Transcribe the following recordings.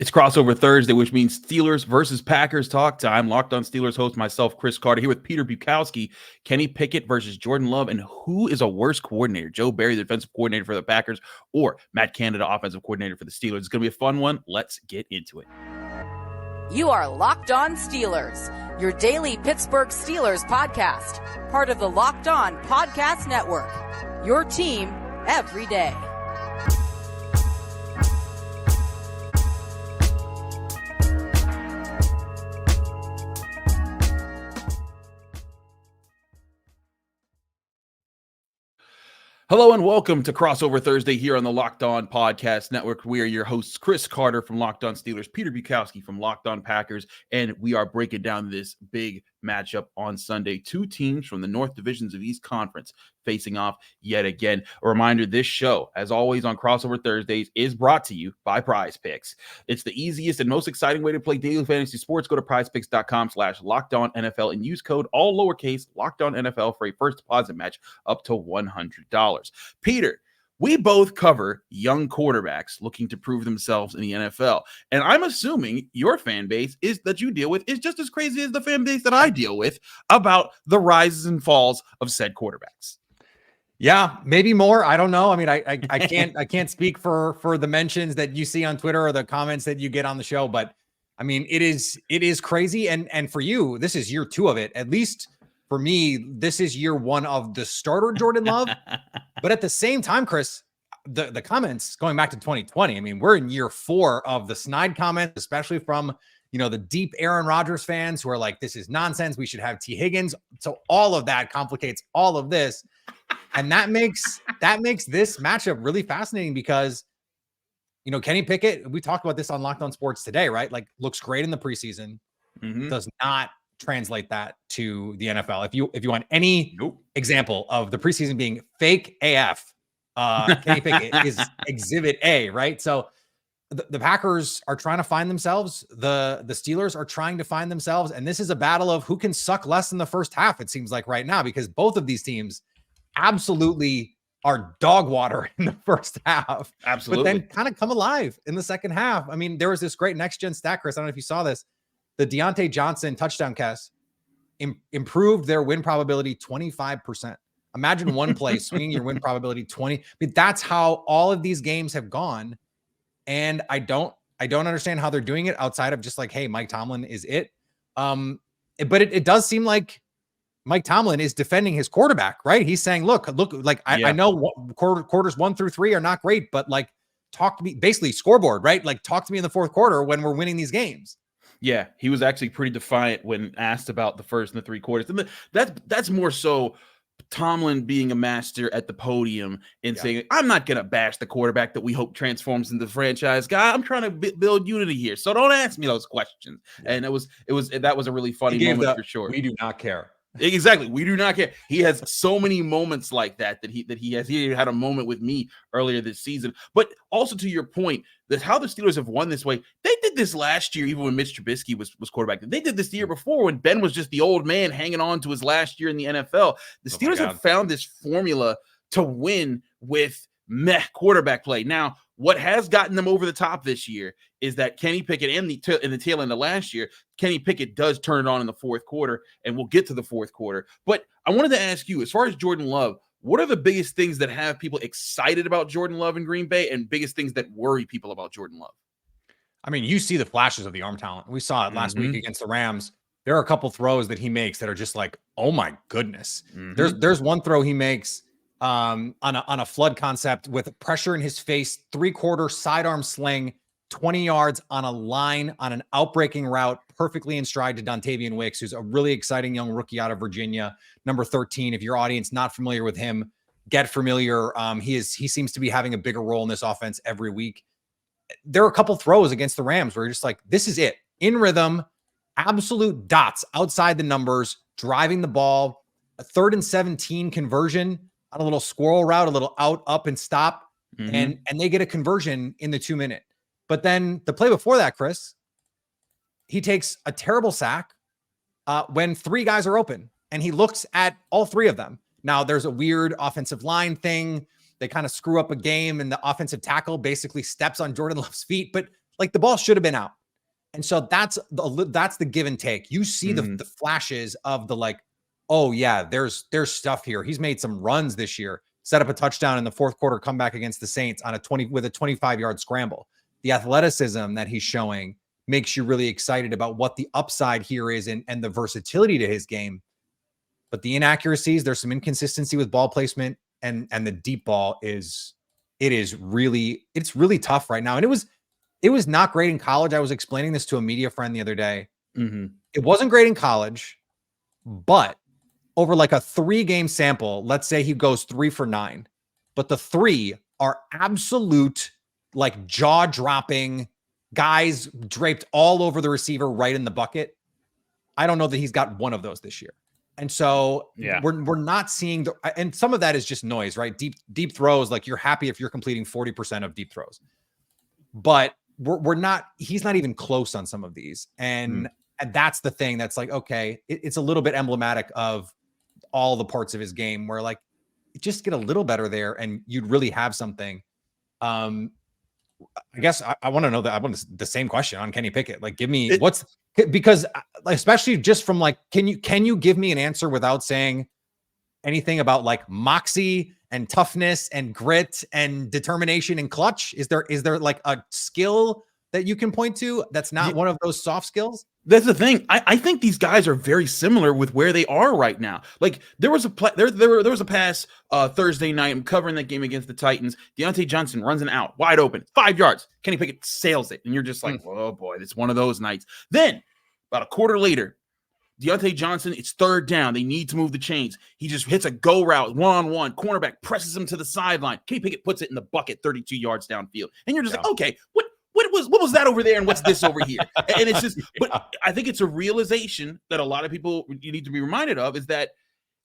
It's Crossover Thursday, which means Steelers versus Packers talk time. Locked On Steelers host myself, Chris Carter, here with Peter Bukowski, Kenny Pickett versus Jordan Love. And who is a worse coordinator? Joe Barry, the defensive coordinator for the Packers, or Matt Canada, offensive coordinator for the Steelers? It's going to be a fun one. Let's get into it. You are Locked On Steelers, your daily Pittsburgh Steelers podcast, part of the Locked On Podcast Network, your team every day. Hello and welcome to Crossover Thursday here on the Locked On Podcast Network. We are your hosts, Chris Carter from Locked On Steelers, Peter Bukowski from Locked On Packers, and we are breaking down this big matchup on Sunday. Two teams from the North Divisions of East Conference facing off yet again. A reminder, this show, as always on Crossover Thursdays, is brought to you by PrizePicks. It's the easiest and most exciting way to play daily fantasy sports. Go to PrizePicks.com/LockedOnNFL and use code all lowercase LockedOnNFL for a first deposit match up to $100. Peter, we both cover young quarterbacks looking to prove themselves in the NFL. And I'm assuming your fan base that you deal with is just as crazy as the fan base that I deal with about the rises and falls of said quarterbacks. Yeah, maybe more. I don't know. I mean, I can't speak for the mentions that you see on Twitter or the comments that you get on the show, but I mean, it is crazy. And for you, this is year 2 of it. At least for me, this is year 1 of the starter Jordan Love. But at the same time, Chris, the comments going back to 2020, I mean, we're in year 4 of the snide comments, especially from, the deep Aaron Rodgers fans who are like, this is nonsense. We should have T. Higgins. So all of that complicates all of this. And that makes this matchup really fascinating because, Kenny Pickett, we talked about this on Locked On Sports today, right? Like, looks great in the preseason, does not translate that to the NFL. If you want any example of the preseason being fake AF, Kenny Pickett is exhibit A, right? So the Packers are trying to find themselves. The Steelers are trying to find themselves. And this is a battle of who can suck less in the first half, it seems like right now, because both of these teams absolutely are dog water in the first half. Absolutely. But then kind of come alive in the second half. I mean, there was this great next gen stat, Chris. I don't know if you saw this. The Deontay Johnson touchdown catch improved their win probability 25%. Imagine one play swinging your win probability 20. But that's how all of these games have gone. And I don't understand how they're doing it outside of just like, hey, Mike Tomlin is it. But it does seem like Mike Tomlin is defending his quarterback, right? He's saying, look, like I know quarters 1 through 3 are not great, but like talk to me, basically scoreboard, right? Like talk to me in the fourth quarter when we're winning these games. Yeah, he was actually pretty defiant when asked about the first and the 3 quarters. And that's more so Tomlin being a master at the podium and saying, I'm not going to bash the quarterback that we hope transforms into the franchise guy. I'm trying to build unity here. So don't ask me those questions. Yeah. And that was a really funny moment for sure. We do not care. Exactly. We do not care. He has so many moments like that he has. He had a moment with me earlier this season. But also to your point, that how the Steelers have won this way. They did this last year, even when Mitch Trubisky was quarterback. They did this the year before when Ben was just the old man hanging on to his last year in the NFL. The Steelers have found this formula to win with meh quarterback play. Now, what has gotten them over the top this year is that Kenny Pickett in the tail end of last year, Kenny Pickett does turn it on in the fourth quarter, and we'll get to the fourth quarter. But I wanted to ask you, as far as Jordan Love, what are the biggest things that have people excited about Jordan Love in Green Bay and biggest things that worry people about Jordan Love? I mean, you see the flashes of the arm talent. We saw it last week against the Rams. There are a couple throws that he makes that are just like, oh my goodness. There's one throw he makes on a flood concept with pressure in his face, 3/4 sidearm sling, 20 yards on a line on an outbreaking route, perfectly in stride to Dontavian Wicks, who's a really exciting young rookie out of Virginia, number 13. If your audience not familiar with him, get familiar. He seems to be having a bigger role in this offense every week. There are a couple throws against the Rams where you're just like, this is it. In rhythm, absolute dots outside the numbers, driving the ball, a 3rd and 17 conversion on a little squirrel route, a little out, up, and stop. And they get a conversion in the 2-minute. But then the play before that, Chris, he takes a terrible sack when 3 guys are open, and he looks at all 3 of them. Now, there's a weird offensive line thing. They kind of screw up a game, and the offensive tackle basically steps on Jordan Love's feet. But like the ball should have been out. And so that's the give and take. You see the flashes of the like, oh yeah, there's stuff here. He's made some runs this year, set up a touchdown in the fourth quarter, comeback against the Saints on a 25-yard scramble. The athleticism that he's showing makes you really excited about what the upside here is and the versatility to his game. But the inaccuracies, there's some inconsistency with ball placement, and the deep ball it's really tough right now. And it was not great in college. I was explaining this to a media friend the other day. It wasn't great in college, but over like a 3-game sample, let's say he goes 3 for 9, but the 3 are absolute like jaw-dropping guys draped all over the receiver right in the bucket. I don't know that he's got one of those this year. And so we're not seeing and some of that is just noise, right? Deep throws, like you're happy if you're completing 40% of deep throws, but he's not even close on some of these. And that's the thing that's like, okay, it's a little bit emblematic of all the parts of his game where like, just get a little better there and you'd really have something. I guess I want to know that. I want the same question on Kenny Pickett. Like, give me because especially just from like, can you give me an answer without saying anything about like moxie and toughness and grit and determination and clutch? Is there like a skill that you can point to that's not one of those soft skills? That's the thing. I think these guys are very similar with where they are right now. Like there was a pass Thursday night. I'm covering that game against the Titans. Deontay Johnson runs an out wide open, 5 yards. Kenny Pickett sails it, and you're just like, oh boy, it's one of those nights. Then about a quarter later, Deontay Johnson, it's 3rd down. They need to move the chains. He just hits a go route, one-on-one. Cornerback presses him to the sideline. Kenny Pickett puts it in the bucket, 32 yards downfield, and you're just like, okay, what was that over there and what's this over here? And it's just, but I think it's a realization that a lot of people you need to be reminded of is that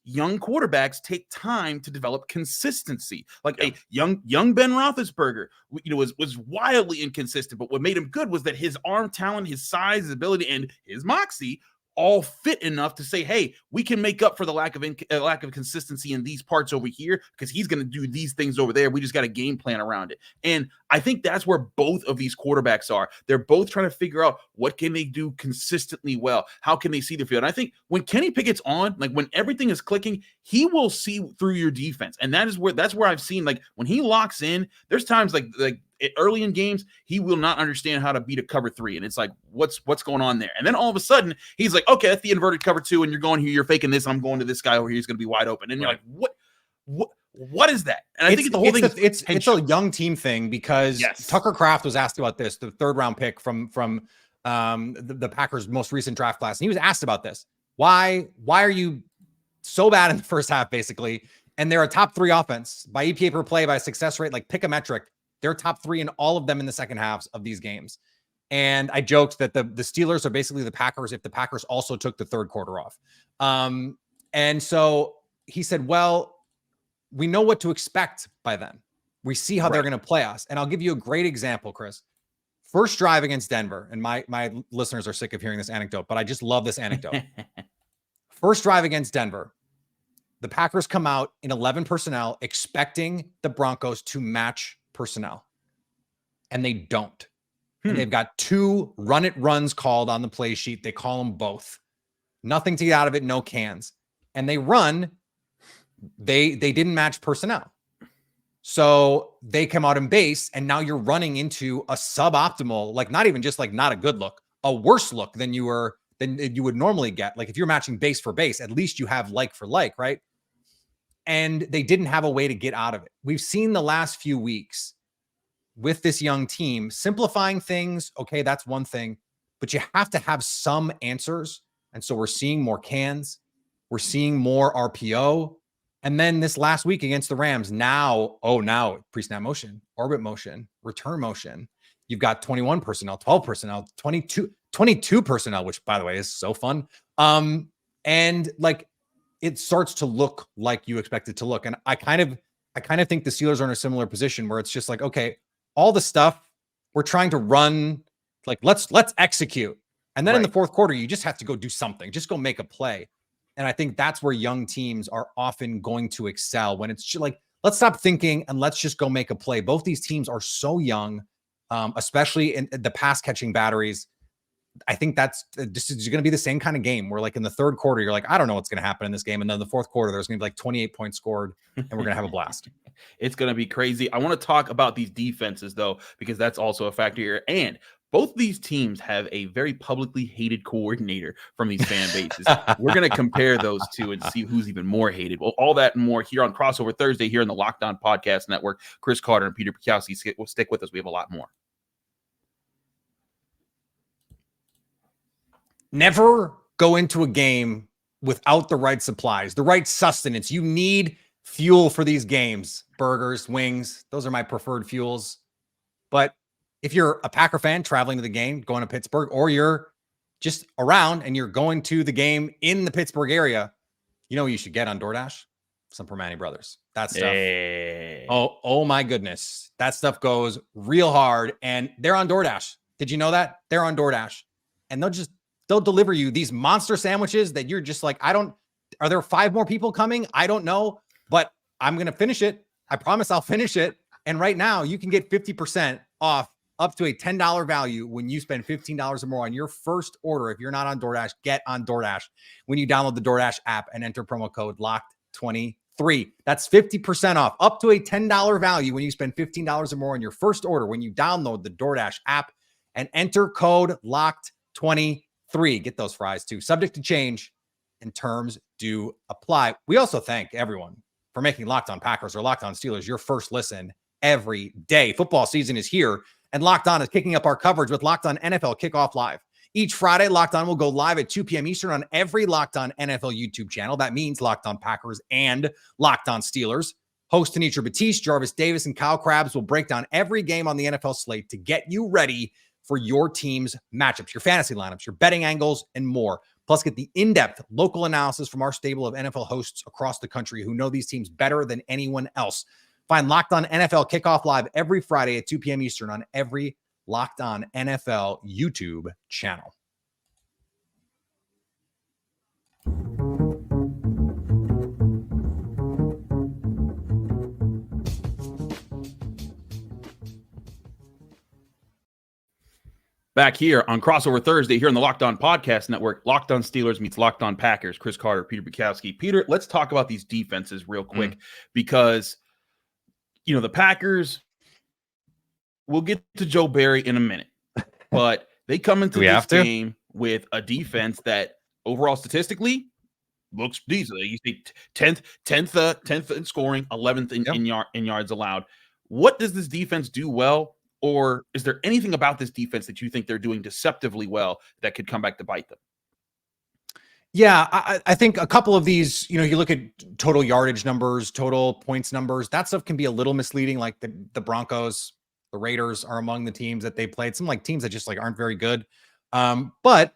young quarterbacks take time to develop consistency. Like a young Ben Roethlisberger, was wildly inconsistent, but what made him good was that his arm talent, his size, his ability, and his moxie all fit enough to say, hey, we can make up for the lack of consistency in these parts over here because he's going to do these things over there. We just got a game plan around it. And I think that's where both of these quarterbacks are. They're both trying to figure out what can they do consistently well. How can they see the field? And I think when Kenny Pickett's on, like when everything is clicking, he will see through your defense. And that's where I've seen, like when he locks in, there's times like early in games, he will not understand how to beat a cover 3. And it's like, what's going on there? And then all of a sudden he's like, okay, that's the inverted cover 2. And you're going here, you're faking this. I'm going to this guy over here. He's going to be wide open. And you're like, what is that? And I think the whole thing it's a young team thing because Tucker Kraft was asked about this, the 3rd round pick from the Packers' most recent draft class. And he was asked about this. Why are you so bad in the first half, basically? And they're a top 3 offense by EPA per play, by success rate, like pick a metric. They're top 3 in all of them in the second halves of these games. And I joked that the Steelers are basically the Packers if the Packers also took the 3rd quarter off. And so he said, well, we know what to expect by then. We see how they're going to play us. And I'll give you a great example, Chris. First drive against Denver, and my listeners are sick of hearing this anecdote, but I just love this anecdote. First drive against Denver, the Packers come out in 11 personnel expecting the Broncos to match personnel, and they don't. And they've got 2 run-it runs called on the play sheet. They call them both. Nothing to get out of it, no cans. And they run. They didn't match personnel. So they come out in base, and now you're running into a suboptimal, like not even just like not a good look, a worse look than you would normally get. Like if you're matching base for base, at least you have like for like, right? And they didn't have a way to get out of it. We've seen the last few weeks with this young team simplifying things. Okay, that's one thing, but you have to have some answers. And so we're seeing more cans. We're seeing more RPO. And then this last week against the Rams, now pre-snap motion, orbit motion, return motion. You've got 21 personnel, 12 personnel, 22 personnel, which by the way is so fun. And like it starts to look like you expect it to look. And I kind of think the Steelers are in a similar position where it's just like, okay, all the stuff we're trying to run, like let's execute. And then in the fourth quarter, you just have to go do something, just go make a play. And I think that's where young teams are often going to excel when it's just like, let's stop thinking and let's just go make a play. Both these teams are so young. especially in the pass catching batteries. I think this is going to be the same kind of game where, like, in the third quarter, you're like, I don't know what's going to happen in this game. And then the fourth quarter, there's going to be like 28 points scored and we're going to have a blast. It's going to be crazy. I want to talk about these defenses, though, because that's also a factor here. And both these teams have a very publicly hated coordinator from these fan bases. We're going to compare those two and see who's even more hated. Well, all that and more here on Crossover Thursday here in the Locked On Podcast Network. Chris Carter and Peter Bukowski will stick with us. We have a lot more. Never go into a game without the right supplies, the right sustenance. You need fuel for these games. Burgers, wings, those are my preferred fuels. But if you're a Packer fan traveling to the game, going to Pittsburgh, or you're just around and you're going to the game in the Pittsburgh area, you know what you should get on DoorDash? Some Permane Brothers. That stuff. Hey. Oh my goodness. That stuff goes real hard, and they're on DoorDash. Did you know that? They're on DoorDash, and they'll deliver you these monster sandwiches that you're just like, are there 5 more people coming? I don't know, but I'm going to finish it. I promise I'll finish it. And right now you can get 50% off up to a $10 value when you spend $15 or more on your first order. If you're not on DoorDash, get on DoorDash when you download the DoorDash app and enter promo code LOCKED23. That's 50% off up to a $10 value when you spend $15 or more on your first order when you download the DoorDash app and enter code LOCKED23. Get those fries too. Subject to change and terms do apply. We also thank everyone for making Locked On Packers or Locked On Steelers your first listen every day. Football season is here, and Locked On is kicking up our coverage with Locked On NFL Kickoff Live. Each Friday, Locked On will go live at 2 p.m. Eastern on every Locked On NFL YouTube channel. That means Locked On Packers and Locked On Steelers. Host Anitra Batiste, Jarvis Davis, and Kyle Krabs will break down every game on the NFL slate to get you ready for your team's matchups, your fantasy lineups, your betting angles, and more. Plus, get the in-depth local analysis from our stable of NFL hosts across the country who know these teams better than anyone else. Find Locked On NFL Kickoff Live every Friday at 2 p.m. Eastern on every Locked On NFL YouTube channel. Back here on Crossover Thursday here on the Locked On Podcast Network, Locked On Steelers meets Locked On Packers. Chris Carter, Peter Bukowski. Peter, let's talk about these defenses real quick because, the Packers, we'll get to Joe Barry in a minute, but they come into this game with a defense that overall statistically looks decent. You see 10th in scoring, 11th in yards allowed. What does this defense do well? Or is there anything about this defense that you think they're doing deceptively well that could come back to bite them? Yeah, I think a couple of these, you look at total yardage numbers, total points numbers, that stuff can be a little misleading. Like the Broncos, the Raiders are among the teams that they played. Some teams that just aren't very good. But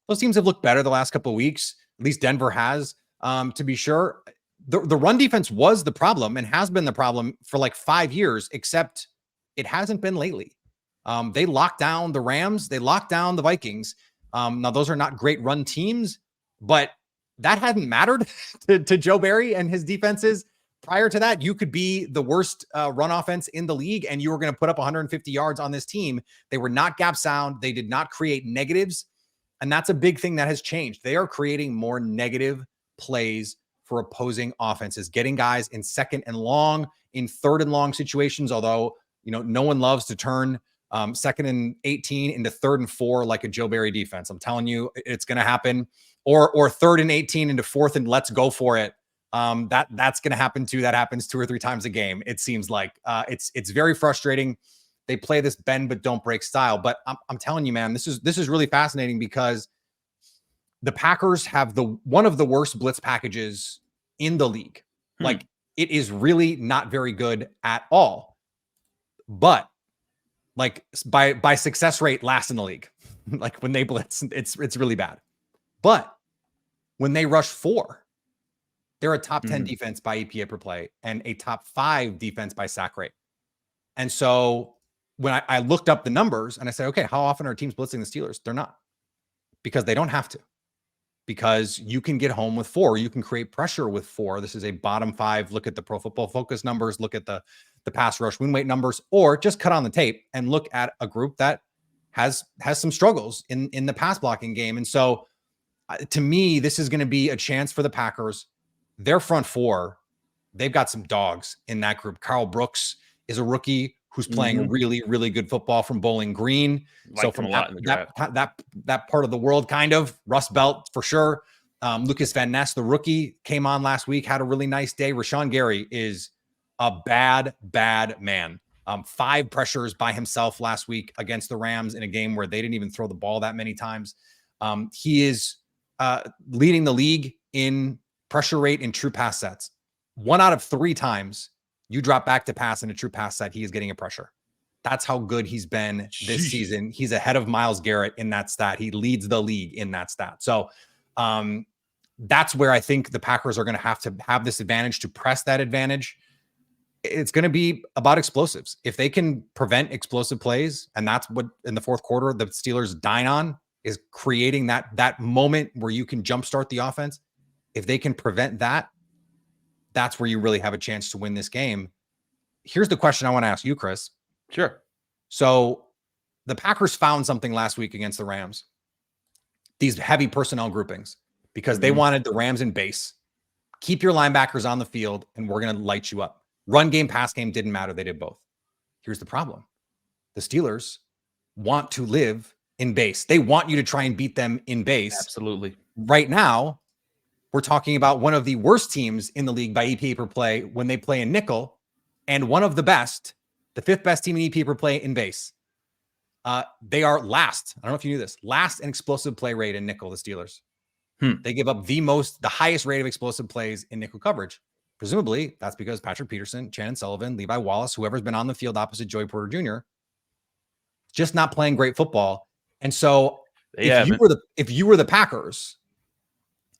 those teams have looked better the last couple of weeks. At least Denver has, to be sure. The run defense was the problem and has been the problem for 5 years, except it hasn't been lately. They locked down the Rams. They locked down the Vikings. Now, those are not great run teams, but that hadn't mattered to Joe Barry and his defenses. Prior to that, you could be the worst run offense in the league, and you were going to put up 150 yards on this team. They were not gap sound. They did not create negatives, and that's a big thing that has changed. They are creating more negative plays for opposing offenses, getting guys in second and long, in third and long situations, although no one loves to turn second and 18 into third and 4 like a Joe Barry defense. I'm telling you, it's going to happen. Or third and 18 into fourth and let's go for it. That's going to happen too. That happens 2 or 3 times a game. It seems like it's very frustrating. They play this bend but don't break style. But I'm telling you, man, this is really fascinating because the Packers have one of the worst blitz packages in the league. It is really not very good at all. But by success rate, last in the league. When they blitz, it's really bad. But when they rush 4, they're a top 10 defense by EPA per play and a top 5 defense by sack rate. And so when I looked up the numbers and I said, okay, how often are teams blitzing the Steelers? They're not, because they don't have to, because you can get home with 4. You can create pressure with 4. This is a bottom 5. Look at the Pro Football Focus numbers. Look at the the pass rush win weight numbers, or just cut on the tape and look at a group that has some struggles in the pass blocking game. And so to me, this is going to be a chance for the Packers. Their front four, they've got some dogs in that group. Carl Brooks is a rookie who's playing really, really good football from Bowling Green. So from that part of the world, kind of. Russ Belt for sure. Lucas Van Ness, the rookie, came on last week, had a really nice day. Rashawn Gary is a bad man. 5 pressures by himself last week against the Rams in a game where they didn't even throw the ball that many times. He is leading the league in pressure rate in true pass sets. 1 out of 3 times you drop back to pass in a true pass set, he is getting a pressure. That's how good he's been this season. He's ahead of Myles Garrett in that stat. He leads the league in that stat. So that's where I think the Packers are going to have this advantage to press that advantage. It's going to be about explosives. If they can prevent explosive plays, and that's what in the fourth quarter the Steelers dine on, is creating that moment where you can jumpstart the offense. If they can prevent that, that's where you really have a chance to win this game. Here's the question I want to ask you, Chris. Sure. So the Packers found something last week against the Rams, these heavy personnel groupings, because they wanted the Rams in base. Keep your linebackers on the field, and we're going to light you up. Run game, pass game, didn't matter. They did both. Here's the problem. The Steelers want to live in base. They want you to try and beat them in base. Absolutely. Right now, we're talking about one of the worst teams in the league by EPA per play when they play in nickel, and one of the best, the 5th best team in EPA per play in base. They are last. I don't know if you knew this. Last in explosive play rate in nickel, the Steelers. They give up the highest rate of explosive plays in nickel coverage. Presumably, that's because Patrick Peterson, Shannon Sullivan, Levi Wallace, whoever's been on the field opposite Joey Porter Jr., just not playing great football. And so if you were the Packers,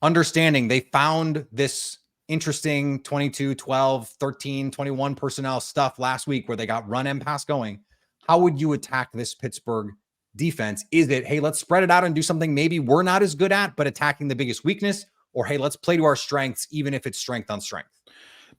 understanding they found this interesting 22, 12, 13, 21 personnel stuff last week where they got run and pass going, how would you attack this Pittsburgh defense? Is it, hey, let's spread it out and do something maybe we're not as good at, but attacking the biggest weakness? Or, hey, let's play to our strengths, even if it's strength on strength?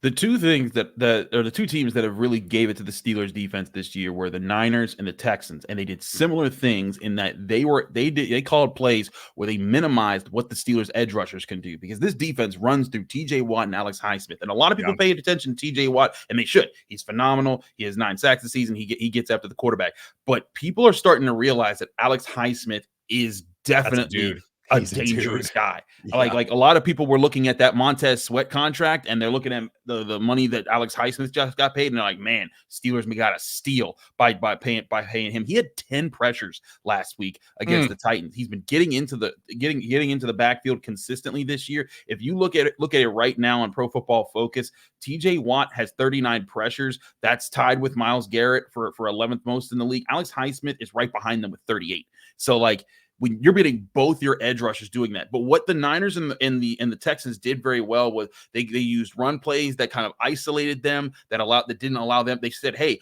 The two things the two teams that have really gave it to the Steelers defense this year were the Niners and the Texans, and they did similar things in that they called plays where they minimized what the Steelers edge rushers can do, because this defense runs through TJ Watt and Alex Highsmith, and a lot of people paid attention to TJ Watt, and they should. He's phenomenal. He has 9 sacks this season. He gets after the quarterback, but people are starting to realize that Alex Highsmith is definitely a dangerous guy. Yeah. Like a lot of people were looking at that Montez Sweat contract, and they're looking at the money that Alex Highsmith just got paid, and they're like, man, Steelers got to steal by paying him. He had 10 pressures last week against the Titans. He's been getting into the backfield consistently this year. If you look at it right now on Pro Football Focus, TJ Watt has 39 pressures. That's tied with Myles Garrett for 11th most in the league. Alex Highsmith is right behind them with 38. So like, when you're getting both your edge rushers doing that. But what the Niners and the Texans did very well was they used run plays that kind of isolated them, that didn't allow them. They said, hey,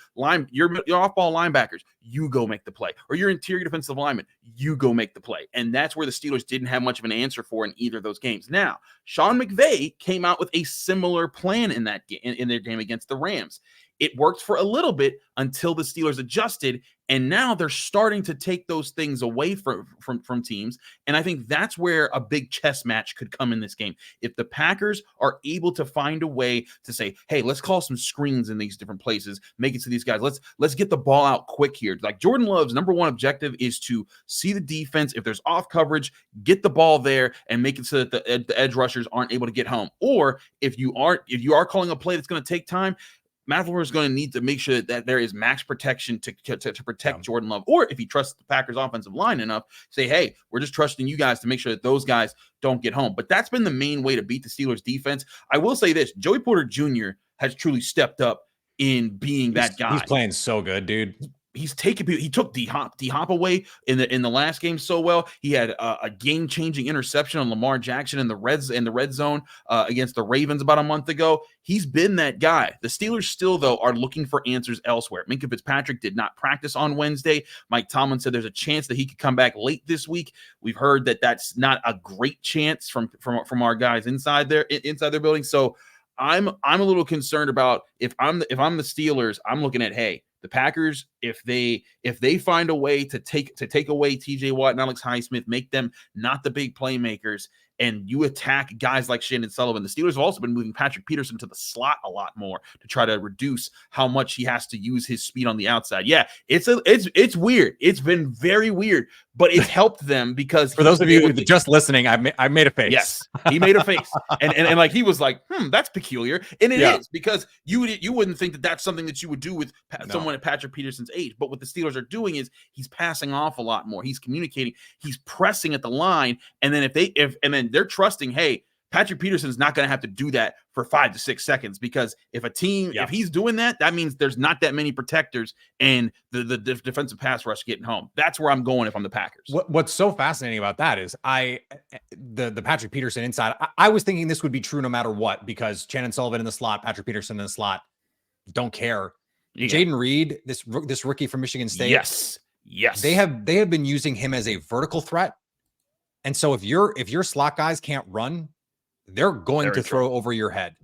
your off-ball linebackers, you go make the play. Or your interior defensive lineman, you go make the play. And that's where the Steelers didn't have much of an answer for in either of those games. Now, Sean McVay came out with a similar plan in their game against the Rams. It worked for a little bit until the Steelers adjusted, and now they're starting to take those things away from teams. And I think that's where a big chess match could come in this game. If the Packers are able to find a way to say, hey, let's call some screens in these different places, make it to these guys. Let's get the ball out quick here. Like Jordan Love's number one objective is to see the defense. If there's off coverage, get the ball there and make it so that the edge rushers aren't able to get home. Or if you are calling a play that's going to take time, Matt LaFleur is going to need to make sure that there is max protection to protect Jordan Love. Or if he trusts the Packers offensive line enough, say, hey, we're just trusting you guys to make sure that those guys don't get home. But that's been the main way to beat the Steelers defense. I will say this, Joey Porter Jr. has truly stepped up in being that guy. He's playing so good, dude. He took D-Hop away in the last game so well. He had a game-changing interception on Lamar Jackson in the red zone against the Ravens about a month ago. He's been that guy. The Steelers still, though, are looking for answers elsewhere. Minkah Fitzpatrick did not practice on Wednesday. Mike Tomlin said there's a chance that he could come back late this week. We've heard that that's not a great chance from our guys inside their building. So I'm a little concerned about if I'm the Steelers, I'm looking at, hey, the Packers, if they find a way to take away TJ Watt and Alex Highsmith, make them not the big playmakers, and you attack guys like Shannon Sullivan. The Steelers have also been moving Patrick Peterson to the slot a lot more to try to reduce how much he has to use his speed on the outside. Yeah, it's weird. It's been very weird, but it's helped them because for those of you just listening, I made a face. Yes, he made a face, and like he was like, that's peculiar, and it is because you wouldn't think that that's something that you would do with someone at Patrick Peterson's age. But what the Steelers are doing is he's passing off a lot more. He's communicating. He's pressing at the line, and then then they're trusting, hey, Patrick Peterson's not going to have to do that for 5 to 6 seconds, because if if he's doing that, that means there's not that many protectors and the defensive pass rush getting home. That's where I'm going if I'm the Packers. What's so fascinating about that is the Patrick Peterson inside. I was thinking this would be true no matter what, because Shannon Sullivan in the slot, Patrick Peterson in the slot, don't care. Yeah. Jaden Reed, this rookie from Michigan State. Yes. They have been using him as a vertical threat. And so if your slot guys can't run, they're going to throw over your head.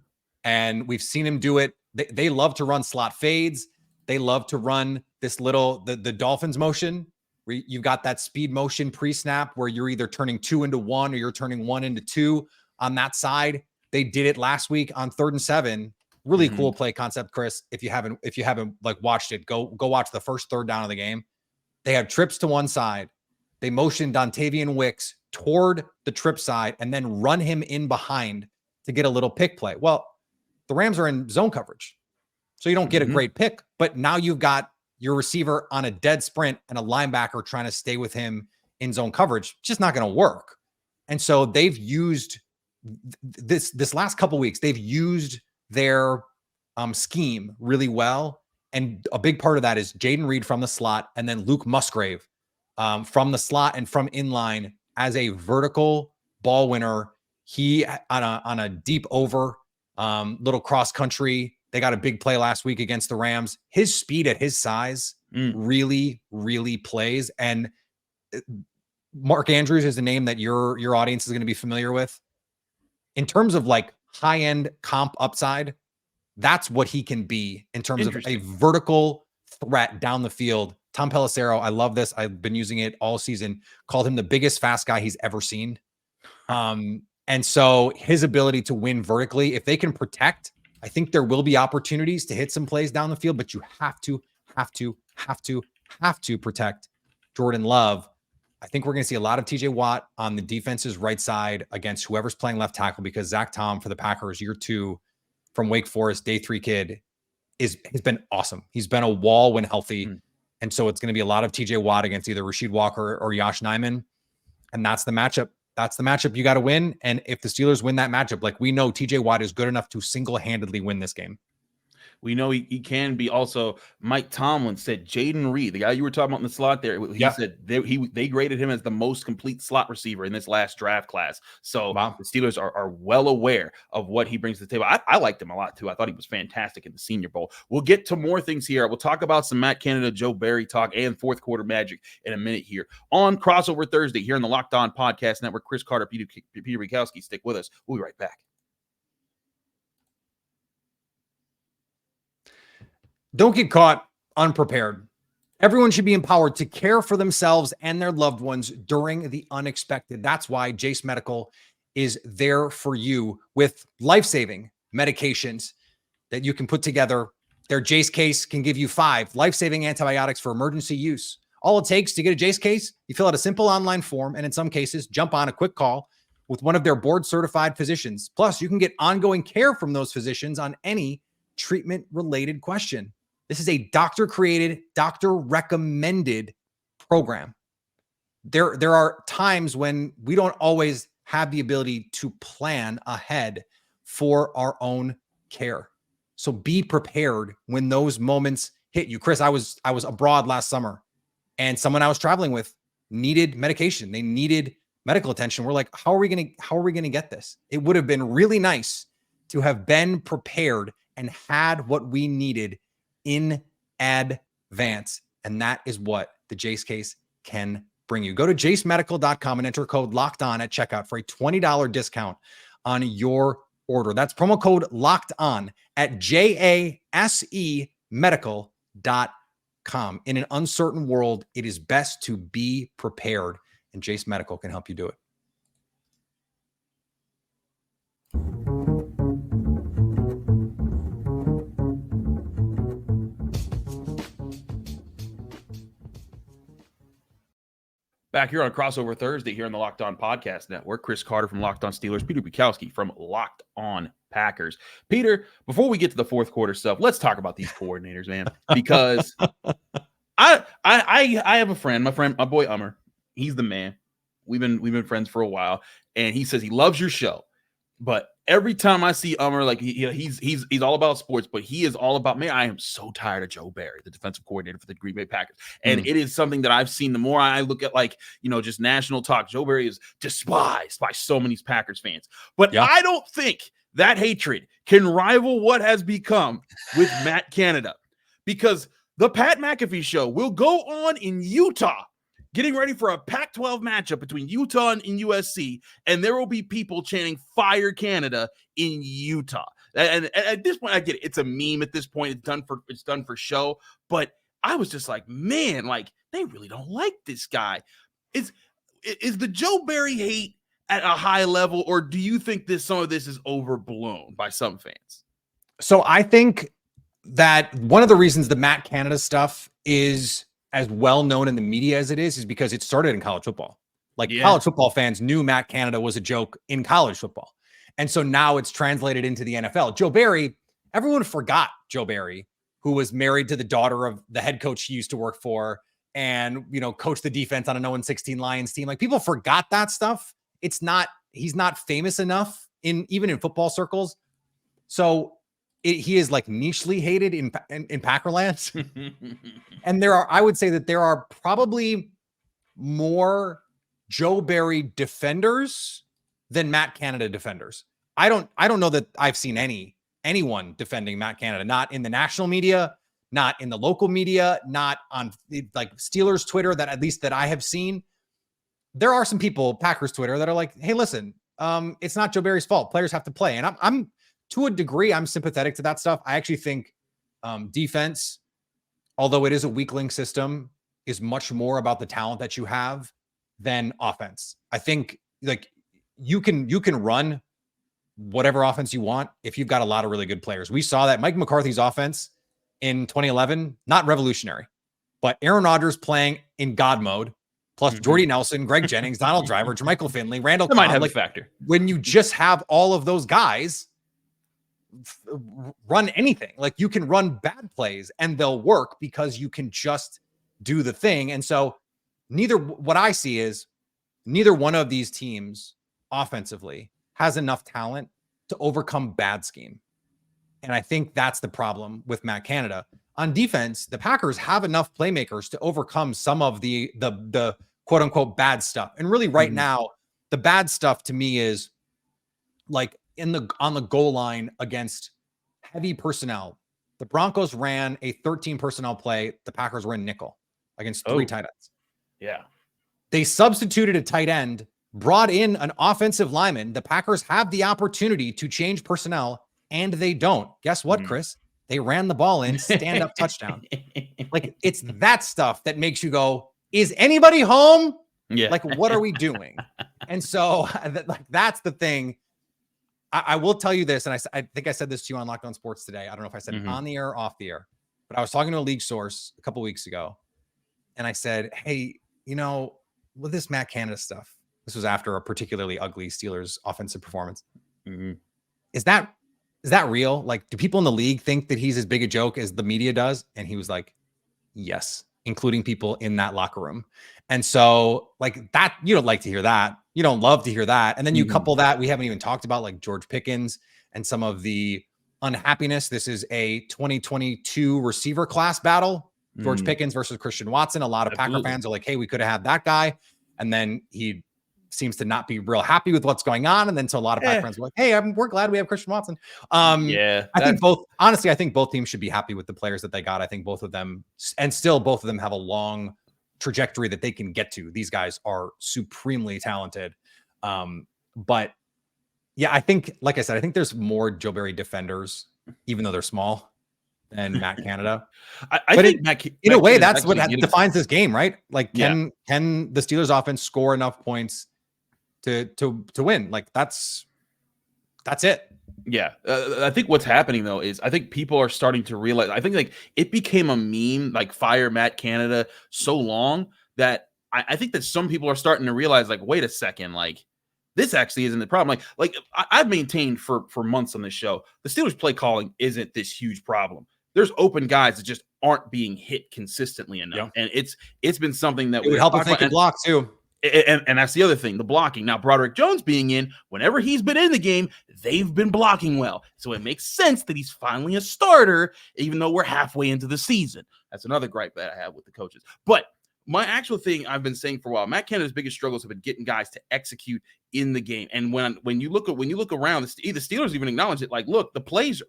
And we've seen him do it. They love to run slot fades. They love to run this the Dolphins motion, where you've got that speed motion pre-snap where you're either turning 2 into 1 or you're turning 1 into 2 on that side. They did it last week on 3rd and 7. Really cool play concept, Chris. If you haven't like watched it, go watch the first third down of the game. They have trips to one side. They motioned Dontavian Wicks toward the trip side and then run him in behind to get a little pick play. Well, the Rams are in zone coverage, so you don't get a great pick, but now you've got your receiver on a dead sprint and a linebacker trying to stay with him in zone coverage. It's just not going to work. And so they've used this last couple weeks, they've used their scheme really well. And a big part of that is Jaden Reed from the slot, and then Luke Musgrave from the slot and from inline as a vertical ball winner. He on a deep over little cross country. They got a big play last week against the Rams. His speed at his size really, really plays. And Mark Andrews is a name that your audience is going to be familiar with. In terms of like high-end comp upside, that's what he can be in terms of a vertical threat down the field. Tom Pelissero, I love this. I've been using it all season, called him the biggest fast guy he's ever seen. And so his ability to win vertically, if they can protect, I think there will be opportunities to hit some plays down the field, but you have to protect Jordan Love. I think we're going to see a lot of TJ Watt on the defense's right side against whoever's playing left tackle, because Zach Tom for the Packers, year 2 from Wake Forest, day 3 kid, has been awesome. He's been a wall when healthy. And so it's going to be a lot of TJ Watt against either Rasheed Walker or Yosh Nijman. And that's the matchup. That's the matchup you got to win. And if the Steelers win that matchup, like we know TJ Watt is good enough to single-handedly win this game. We know he can be. Also, Mike Tomlin said Jaden Reed, the guy you were talking about in the slot there, he said they graded him as the most complete slot receiver in this last draft class. So the Steelers are well aware of what he brings to the table. I liked him a lot too. I thought he was fantastic in the Senior Bowl. We'll get to more things here. We'll talk about some Matt Canada, Joe Barry talk and fourth quarter magic in a minute here on Crossover Thursday here on the Locked On Podcast Network. Chris Carter, Peter Bukowski, stick with us. We'll be right back. Don't get caught unprepared. Everyone should be empowered to care for themselves and their loved ones during the unexpected. That's why Jace Medical is there for you with life-saving medications that you can put together. Their Jace case can give you 5 life-saving antibiotics for emergency use. All it takes to get a Jace case, you fill out a simple online form, and in some cases, jump on a quick call with one of their board-certified physicians. Plus, you can get ongoing care from those physicians on any treatment-related question. This is a doctor-created, doctor-recommended program. There are times when we don't always have the ability to plan ahead for our own care. So be prepared when those moments hit you. Chris, I was abroad last summer, and someone I was traveling with needed medication. They needed medical attention. We're like, how are we gonna get this? It would have been really nice to have been prepared and had what we needed in advance. And that is what the Jace case can bring you. Go to jacemedical.com and enter code LOCKEDON at checkout for a $20 discount on your order. That's promo code locked on at JASEmedical.com. In an uncertain world, it is best to be prepared, and Jace Medical can help you do it. Back here on Crossover Thursday here on the Locked On Podcast Network. Chris Carter from Locked On Steelers, Peter Bukowski from Locked On Packers. Peter, before we get to the fourth quarter stuff, let's talk about these coordinators, man. Because I have a friend, my boy Ummer. He's the man. We've been friends for a while, and he says he loves your show. But every time I see Ummer, like he's all about sports, but he is all about, man, I am so tired of Joe Barry, the defensive coordinator for the Green Bay Packers. And it is something that I've seen. The more I look at, like, just national talk, Joe Barry is despised by so many Packers fans. But I don't think that hatred can rival what has become with Matt Canada, because the Pat McAfee show will go on in Utah, getting ready for a Pac-12 matchup between Utah and USC, and there will be people chanting "Fire Canada" in Utah. And at this point, I get it; it's a meme at this point. It's done for show. But I was just like, man, like, they really don't like this guy. Is the Joe Barry hate at a high level, or do you think some of this is overblown by some fans? So I think that one of the reasons the Matt Canada stuff is as well known in the media as it is because it started in college football. College football fans knew Matt Canada was a joke in college football. And so now it's translated into the NFL. Joe Barry, everyone forgot Joe Barry, who was married to the daughter of the head coach he used to work for and, coached the defense on an 0-16 Lions team. Like, people forgot that stuff. He's not famous enough even in football circles. So he is like nichely hated in Packerland. And I would say that there are probably more Joe Barry defenders than Matt Canada defenders. I don't know that I've seen anyone defending Matt Canada, not in the national media, not in the local media, not on like Steelers Twitter, that at least that I have seen. There are some people, Packers Twitter, that are like, hey, listen, it's not Joe Barry's fault. Players have to play. And I'm to a degree, I'm sympathetic to that stuff. I actually think defense, although it is a weakling system, is much more about the talent that you have than offense. I think like you can run whatever offense you want if you've got a lot of really good players. We saw that Mike McCarthy's offense in 2011, not revolutionary, but Aaron Rodgers playing in God mode, plus Jordy Nelson, Greg Jennings, Donald Driver, Jermichael Finley, Randall Cobb. Might have a factor. When you just have all of those guys run anything, like you can run bad plays and they'll work because you can just do the thing. And so what I see is neither one of these teams offensively has enough talent to overcome bad scheme. And I think that's the problem with Matt Canada. On defense, the Packers have enough playmakers to overcome some of the quote unquote bad stuff. And really right now, the bad stuff to me is like on the goal line against heavy personnel. The Broncos ran a 13 personnel play. The Packers were in nickel against 3 tight ends. Yeah. They substituted a tight end, brought in an offensive lineman. The Packers have the opportunity to change personnel, and they don't. Guess what, Chris? They ran the ball in, stand-up touchdown. Like, it's that stuff that makes you go, is anybody home? Yeah. Like, what are we doing? And so that's the thing. I will tell you this, and I think I said this to you on Locked On Sports today. I don't know if I said it on the air or off the air, but I was talking to a league source a couple weeks ago, and I said, hey, with this Matt Canada stuff, this was after a particularly ugly Steelers offensive performance. Is that real? Like, do people in the league think that he's as big a joke as the media does? And he was like, yes, including people in that locker room. And so like that, you don't like to hear that. You don't love to hear that. And then you couple that, we haven't even talked about like George Pickens and some of the unhappiness. This is a 2022 receiver class battle. George Pickens versus Christian Watson. A lot of Packer fans are like, hey, we could have had that guy. And then he seems to not be real happy with what's going on. And then so a lot of Packer fans are like, hey, we're glad we have Christian Watson. I think both teams should be happy with the players that they got. I think both of them have a long trajectory that they can get to. These guys are supremely talented. But Yeah, I think, like I said, I think there's more Joe Barry defenders, even though they're small, than Matt Canada. I But think in a way, Canada's that's what actually getting defines this game, right? Like, yeah. can the Steelers offense score enough points to win? Like, that's it. Yeah, I think what's happening though is I think people are starting to realize. I think like it became a meme, like fire Matt Canada, so long that I think that some people are starting to realize, like, wait a second, like this actually isn't the problem. I've maintained for months on this show, the Steelers play calling isn't this huge problem. There's open guys that just aren't being hit consistently enough, and it's been something that it would help if they could block too. And that's the other thing, the blocking. Now, Broderick Jones being in, whenever he's been in the game, they've been blocking well. So it makes sense that he's finally a starter, even though we're halfway into the season. That's another gripe that I have with the coaches. But my actual thing I've been saying for a while, Matt Canada's biggest struggles have been getting guys to execute in the game. And when you look around, the Steelers even acknowledge it. Like, look, the plays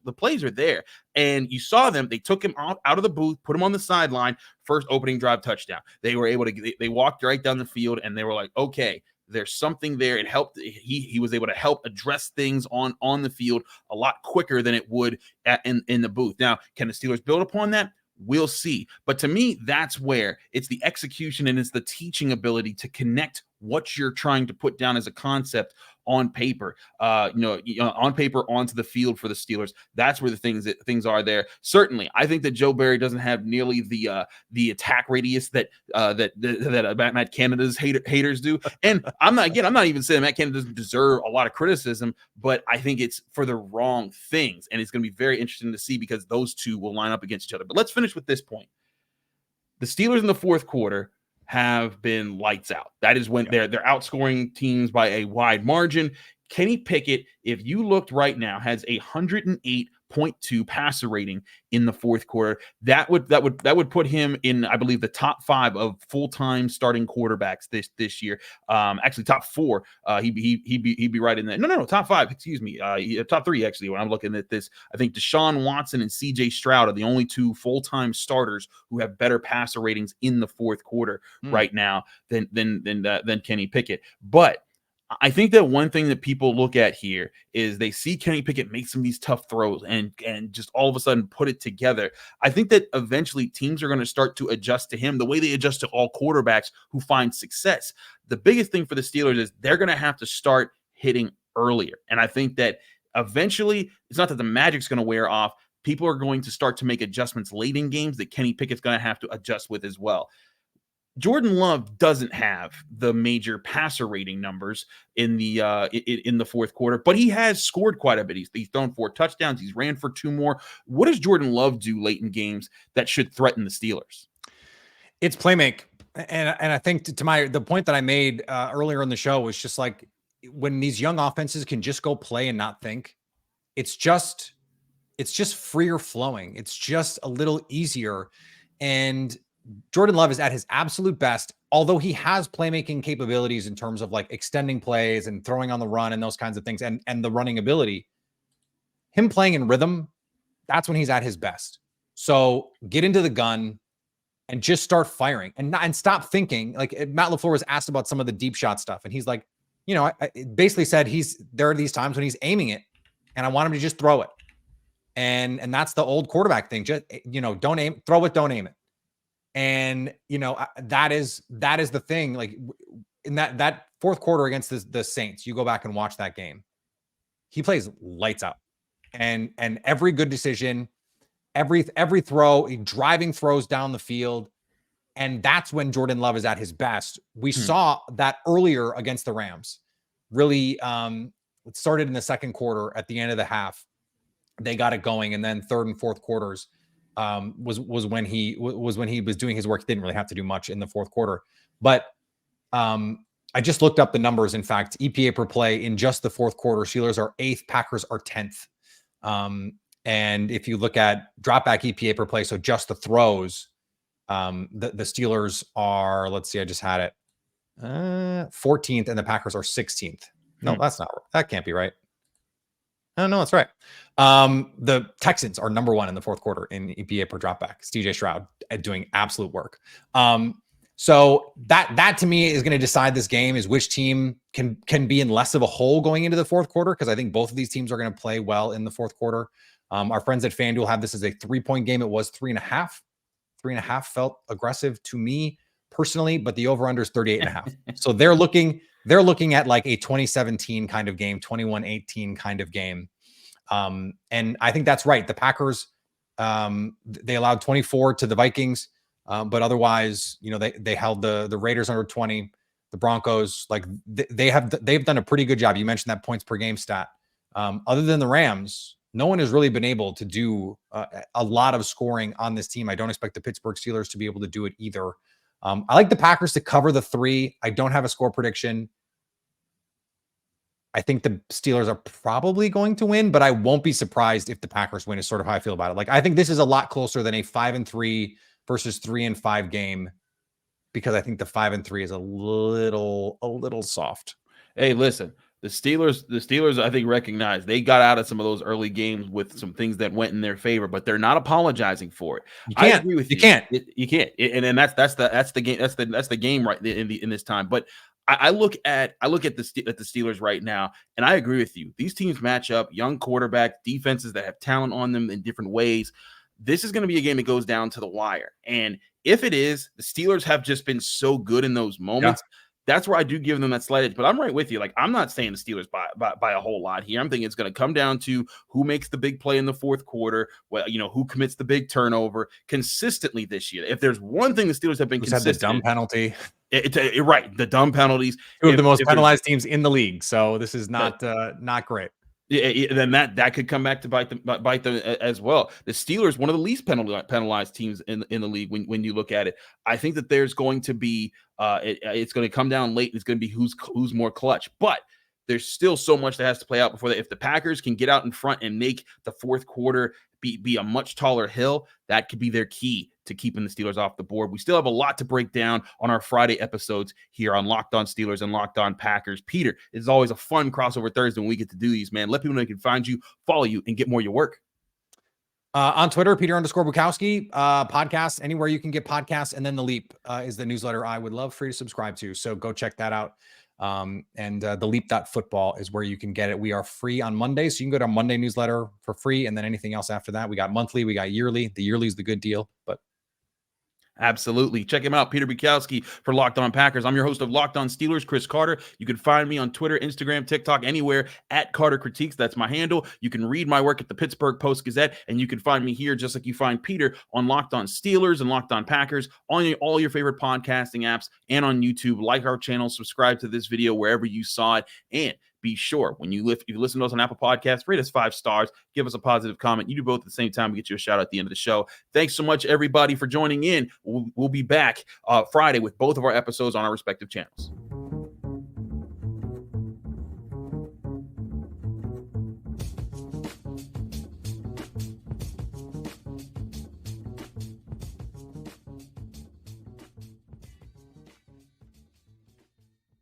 are there, and you saw them. They took him out of the booth, put him on the sideline. First opening drive touchdown. They were able to. They walked right down the field, and they were like, okay, there's something there. It helped. He was able to help address things on the field a lot quicker than it would in the booth. Now, can the Steelers build upon that? We'll see. But to me, that's where it's the execution and it's the teaching ability to connect what you're trying to put down as a concept on paper, on paper onto the field for the Steelers. That's where the things are there. Certainly, I think that Joe Barry doesn't have nearly the attack radius that Matt Canada's haters do. And I'm not even saying Matt Canada doesn't deserve a lot of criticism, but I think it's for the wrong things, and it's going to be very interesting to see because those two will line up against each other. But let's finish with this point. The Steelers in the fourth quarter have been lights out. That is when they're outscoring teams by a wide margin. Kenny Pickett, if you looked right now, has a 108.2 passer rating in the fourth quarter. That would put him in, I believe, the top 5 of full-time starting quarterbacks this year. Actually, top 4. He'd be right in there. No, top 5. Excuse me. Top 3 actually. When I'm looking at this, I think Deshaun Watson and C.J. Stroud are the only 2 full-time starters who have better passer ratings in the fourth quarter right now than Kenny Pickett. But I think that one thing that people look at here is they see Kenny Pickett make some of these tough throws and just all of a sudden put it together. I think that eventually teams are going to start to adjust to him the way they adjust to all quarterbacks who find success. The biggest thing for the Steelers is they're going to have to start hitting earlier. And I think that eventually, it's not that the magic's going to wear off. People are going to start to make adjustments late in games that Kenny Pickett's going to have to adjust with as well. Jordan Love doesn't have the major passer rating numbers in the fourth quarter, but he has scored quite a bit. He's thrown 4 touchdowns. He's ran for 2 more. What does Jordan Love do late in games that should threaten the Steelers? It's playmake. And I think to the point that I made earlier in the show was just like, when these young offenses can just go play and not think, it's just freer flowing. It's just a little easier. And Jordan Love is at his absolute best, although he has playmaking capabilities in terms of like extending plays and throwing on the run and those kinds of things, and the running ability. Him playing in rhythm, that's when he's at his best. So get into the gun and just start firing and stop thinking. Like Matt LaFleur was asked about some of the deep shot stuff, and he's like, I basically said there are these times when he's aiming it, and I want him to just throw it. And that's the old quarterback thing. Just don't aim, throw it, don't aim it. And, that is the thing. Like in that fourth quarter against the Saints, you go back and watch that game. He plays lights out, and every good decision, every throw, driving throws down the field. And that's when Jordan Love is at his best. We saw that earlier against the Rams. Really, it started in the second quarter. At the end of the half, they got it going. And then third and fourth quarters, was when he was doing his work. He didn't really have to do much in the fourth quarter, but I just looked up the numbers. In fact, EPA per play in just the fourth quarter, Steelers are 8th, Packers are 10th. And if you look at dropback EPA per play, so just the throws, the Steelers are, let's see, I just had it, 14th, and the Packers are 16th. No, that can't be right. Oh, no, that's right. The Texans are number 1 in the fourth quarter in EPA per dropback. CJ Stroud doing absolute work. So that to me is going to decide this game, is which team can be in less of a hole going into the fourth quarter, because I think both of these teams are going to play well in the fourth quarter. Our friends at FanDuel have this as a 3-point game. It was 3.5. 3.5 felt aggressive to me personally, but the over-under is 38.5. So they're looking at like a 2017 kind of game, 21-18 kind of game. And I think that's right. The Packers, they allowed 24 to the Vikings. But otherwise, they held the Raiders under 20, the Broncos, like they've done a pretty good job. You mentioned that points per game stat. Other than the Rams, no one has really been able to do a lot of scoring on this team. I don't expect the Pittsburgh Steelers to be able to do it either. I like the Packers to cover the 3. I don't have a score prediction. I think the Steelers are probably going to win, but I won't be surprised if the Packers win, is sort of how I feel about it. Like, I think this is a lot closer than a 5-3 versus 3-5 game, because I think the 5-3 is a little soft. Hey, listen, the Steelers, I think, recognize they got out of some of those early games with some things that went in their favor, but they're not apologizing for it. I agree with you. You can't. And that's the game. That's the game right in this time. But I look at the Steelers right now, and I agree with you. These teams match up, young quarterback, defenses that have talent on them in different ways. This is going to be a game that goes down to the wire. And if it is, the Steelers have just been so good in those moments. Yeah. That's where I do give them that slight edge. But I'm right with you. Like, I'm not saying the Steelers by a whole lot here. I'm thinking it's going to come down to who makes the big play in the fourth quarter. Well, who commits the big turnover consistently this year. If there's one thing the Steelers have been consistent, the dumb penalty. Right, the dumb penalties. Two of the most penalized teams in the league. So this is not great. Yeah, then that could come back to bite them as well. The Steelers, one of the least penalized teams in the league when you look at it. I think that there's going to be it's going to come down late. It's going to be who's more clutch, but there's still so much that has to play out before that. If the Packers can get out in front and make the fourth quarter be a much taller hill, that could be their key to keeping the Steelers off the board. We still have a lot to break down on our Friday episodes here on Locked On Steelers and Locked On Packers. Peter, it's always a fun crossover Thursday when we get to do these, man. Let people know they can find you, follow you, and get more of your work. On Twitter, Peter_Bukowski, podcast, anywhere you can get podcasts. And then The Leap is the newsletter I would love for you to subscribe to. So go check that out. And the leap.football is where you can get it. We are free on Monday, so you can go to our Monday newsletter for free, and then anything else after that. We got monthly, we got yearly. The yearly is the good deal, but absolutely. Check him out, Peter Bukowski for Locked On Packers. I'm your host of Locked On Steelers, Chris Carter. You can find me on Twitter, Instagram, TikTok, anywhere at Carter Critiques. That's my handle. You can read my work at the Pittsburgh Post-Gazette, and you can find me here just like you find Peter on Locked On Steelers and Locked On Packers on all your favorite podcasting apps and on YouTube. Like our channel, subscribe to this video wherever you saw it, and be sure when if you listen to us on Apple Podcasts, rate us 5 stars, give us a positive comment. You do both at the same time. We get you a shout out at the end of the show. Thanks so much, everybody, for joining in. We'll be back Friday with both of our episodes on our respective channels.